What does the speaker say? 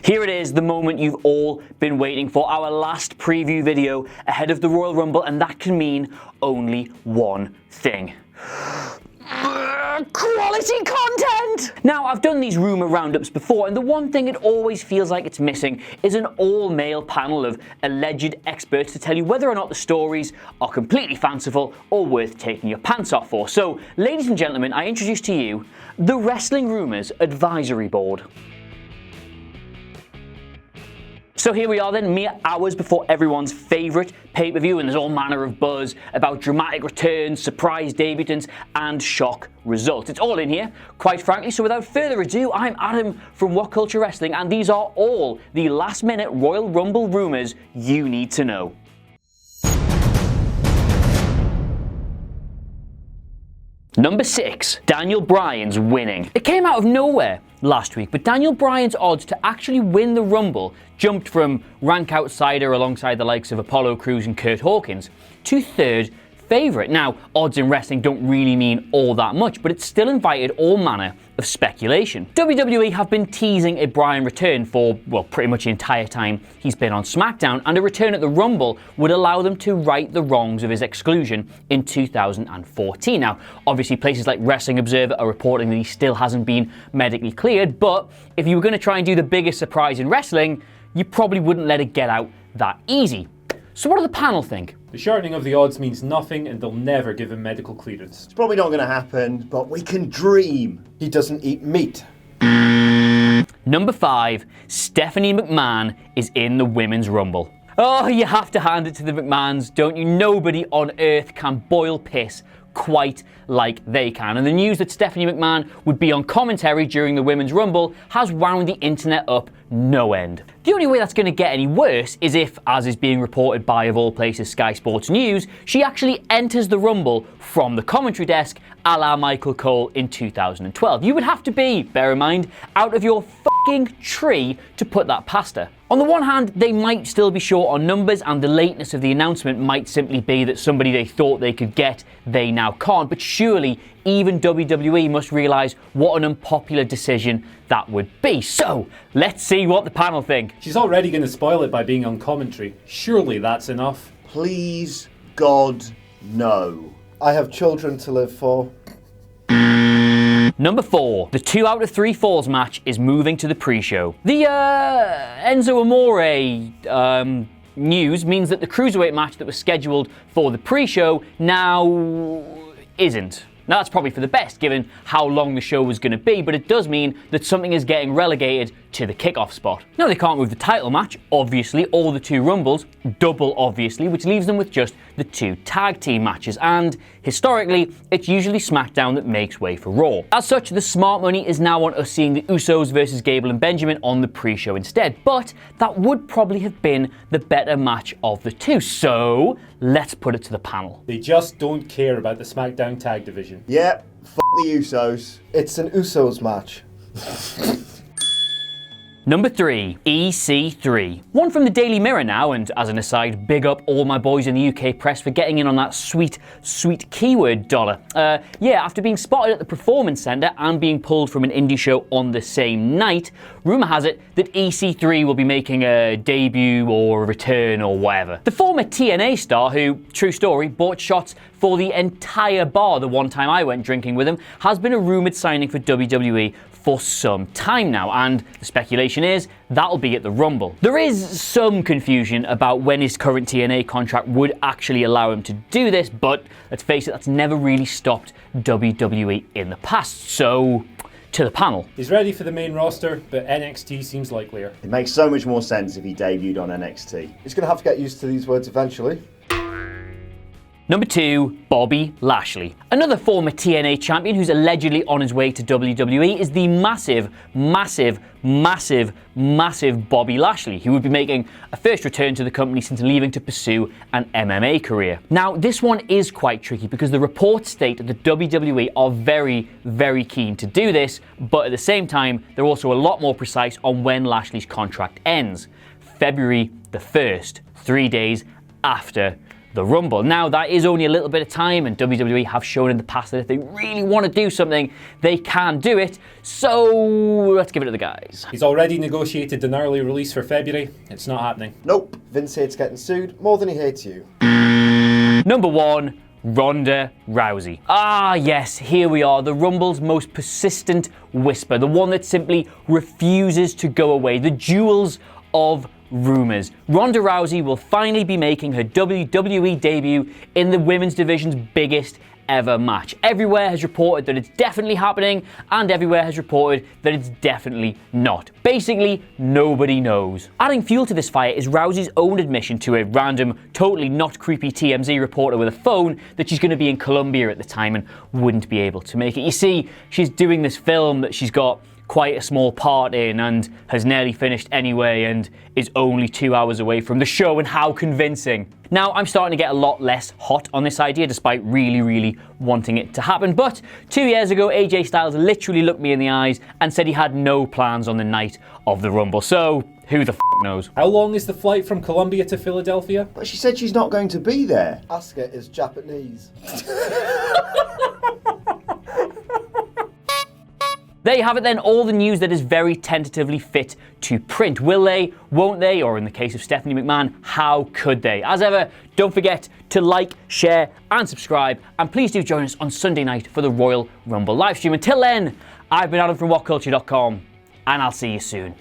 Here it is, the moment you've all been waiting for, our last preview video ahead of the Royal Rumble, and that can mean only one thing. Quality content! Now, I've done these rumour roundups before, and the one thing it always feels like it's missing is an all-male panel of alleged experts to tell you whether or not the stories are completely fanciful or worth taking your pants off for. So, ladies and gentlemen, I introduce to you the Wrestling Rumours Advisory Board. So here we are then, mere hours before everyone's favourite pay-per-view, and there's all manner of buzz about dramatic returns, surprise debutants, and shock results. It's all in here, quite frankly, so without further ado, I'm Adam from What Culture Wrestling, and these are all the last-minute Royal Rumble rumours you need to know. Number 6, Daniel Bryans winning. It came out of nowhere last week, but Daniel Bryan's odds to actually win the Rumble jumped from rank outsider alongside the likes of Apollo Crews and Curt Hawkins to third favourite. Now, odds in wrestling don't really mean all that much, but it still invited all manner of speculation. WWE have been teasing a Bryan return for, well, pretty much the entire time he's been on SmackDown, and a return at the Rumble would allow them to right the wrongs of his exclusion in 2014. Now, obviously places like Wrestling Observer are reporting that he still hasn't been medically cleared, but if you were going to try and do the biggest surprise in wrestling, you probably wouldn't let it get out that easy. So what do the panel think? The shortening of the odds means nothing, and they'll never give him medical clearance. It's probably not going to happen, but we can dream. He doesn't eat meat. Number 5, Stephanie McMahon is in the Women's Rumble. Oh, you have to hand it to the McMahons, don't you? Nobody on earth can boil piss quite like they can. And the news that Stephanie McMahon would be on commentary during the Women's Rumble has wound the internet up no end. The only way that's going to get any worse is if, as is being reported by, of all places, Sky Sports News, she actually enters the Rumble from the commentary desk a la Michael Cole in 2012. You would have to be, bear in mind, out of your fucking tree to put that past her. On the one hand, they might still be short on numbers, and the lateness of the announcement might simply be that somebody they thought they could get, they now can't. But surely, even WWE must realise what an unpopular decision that would be. So, let's see what the panel think. She's already going to spoil it by being on commentary. Surely that's enough. Please, God, no. I have children to live for. Number 4, the 2 out of 3 falls match is moving to the pre-show. The Enzo Amore news means that the Cruiserweight match that was scheduled for the pre-show now isn't. Now that's probably for the best given how long the show was going to be, but it does mean that something is getting relegated to the kickoff spot. Now they can't move the title match, obviously, or the 2 Rumbles, double obviously, which leaves them with just the 2 tag team matches, and historically, it's usually SmackDown that makes way for Raw. As such, the smart money is now on us seeing the Usos versus Gable and Benjamin on the pre-show instead, but that would probably have been the better match of the 2, so let's put it to the panel. They just don't care about the SmackDown tag division. Yep, the Usos. It's an Usos match. Number 3, EC3. One from the Daily Mirror now, and as an aside, big up all my boys in the UK press for getting in on that sweet, sweet keyword dollar. After being spotted at the Performance Centre and being pulled from an indie show on the same night, rumour has it that EC3 will be making a debut or a return or whatever. The former TNA star who, true story, bought shots for the entire bar the one time I went drinking with him, has been a rumoured signing for WWE for some time now, and the speculation is that'll be at the Rumble. There is some confusion about when his current TNA contract would actually allow him to do this, but let's face it, that's never really stopped WWE in the past. So, to the panel. He's ready for the main roster, but NXT seems likelier. It makes so much more sense if he debuted on NXT. He's going to have to get used to these words eventually. Number 2, Bobby Lashley. Another former TNA champion who's allegedly on his way to WWE is the massive Bobby Lashley, who would be making a first return to the company since leaving to pursue an MMA career. Now, this one is quite tricky because the reports state that WWE are very, very keen to do this, but at the same time, they're also a lot more precise on when Lashley's contract ends. February the 1st, 3 days after the Rumble. Now, that is only a little bit of time, and WWE have shown in the past that if they really want to do something, they can do it. So, let's give it to the guys. He's already negotiated an early release for February. It's not happening. Nope. Vince hates getting sued more than he hates you. Number 1, Ronda Rousey. Ah, yes, here we are, the Rumble's most persistent whisper, the one that simply refuses to go away, the jewels of Rumours. Ronda Rousey will finally be making her WWE debut in the women's division's biggest ever match. Everywhere has reported that it's definitely happening, and everywhere has reported that it's definitely not. Basically, nobody knows. Adding fuel to this fire is Rousey's own admission to a random, totally not creepy TMZ reporter with a phone that she's going to be in Colombia at the time and wouldn't be able to make it. You see, she's doing this film that she's got quite a small part in and has nearly finished anyway and is only 2 hours away from the show, and how convincing. Now, I'm starting to get a lot less hot on this idea despite really wanting it to happen, but 2 years ago AJ Styles literally looked me in the eyes and said he had no plans on the night of the Rumble, so who the knows? How long is the flight from Colombia to Philadelphia? But she said she's not going to be there. Asuka is Japanese. There you have it then, all the news that is very tentatively fit to print. Will they, won't they, or in the case of Stephanie McMahon, how could they? As ever, don't forget to like, share and subscribe, and please do join us on Sunday night for the Royal Rumble livestream. Until then, I've been Adam from WhatCulture.com, and I'll see you soon.